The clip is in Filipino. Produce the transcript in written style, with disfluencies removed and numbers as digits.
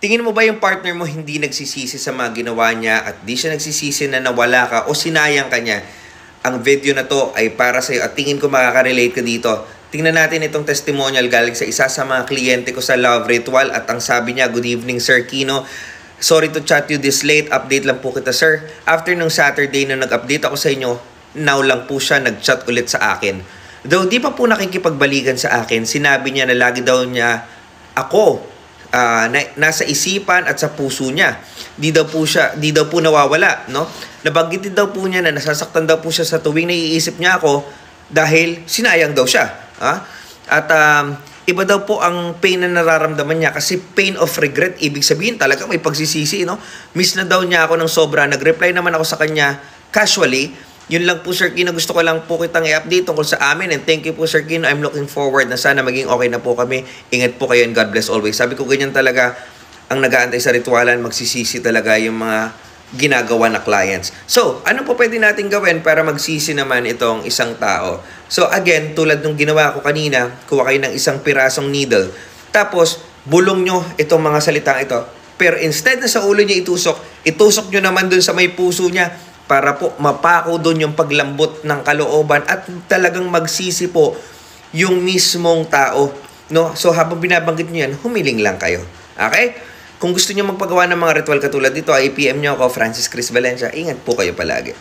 Tingin mo ba yung partner mo hindi nagsisisi sa mga ginawa niya at di siya nagsisisi na nawala ka o sinayang ka niya? Ang video na to ay para sa'yo at tingin ko makaka-relate ka dito. Tingnan natin itong testimonial galing sa isa sa mga kliyente ko sa Love Ritual at ang sabi niya, "Good evening, Sir Kino. Sorry to chat you this late. Update lang po kita, sir. After nung Saturday na nag-update ako sa inyo, now lang po siya nag-chat ulit sa akin. Though di pa po nakikipagbalikan sa akin, sinabi niya na lagi daw niya ako nasa isipan at sa puso niya. Di daw po nawawala, no? Nabanggit din daw po niya na nasasaktan daw po siya sa tuwing naiisip niya ako dahil sinayang daw siya. At iba daw po ang pain na nararamdaman niya kasi pain of regret, ibig sabihin talaga may pagsisisi, no? Miss na daw niya ako ng sobra. Nag-reply naman ako sa kanya casually. Yun lang po, Sir Kino, gusto ko lang po kitang i-update tungkol sa amin and thank you po, Sir Kino. I'm looking forward na sana maging okay na po kami. Ingat po kayo and God bless always. Sabi ko, ganyan talaga ang nag-aantay sa ritualan, magsisisi talaga yung mga ginagawa na clients. So, ano po pwede natin gawin para magsisi naman itong isang tao? So, again, tulad nung ginawa ko kanina, kuha kayo ng isang pirasong needle. Tapos, bulong nyo itong mga salitang ito. Pero instead na sa ulo niya itusok nyo naman dun sa may puso niya para po mapako doon yung paglambot ng kalooban at talagang magsisi po yung mismong tao, no? So habang binabanggit niyo yan, humiling lang kayo. Okay? Kung gusto niyo magpagawa ng mga ritual katulad dito, ay PM niyo ako, Francis Chris Valencia. Ingat po kayo palagi.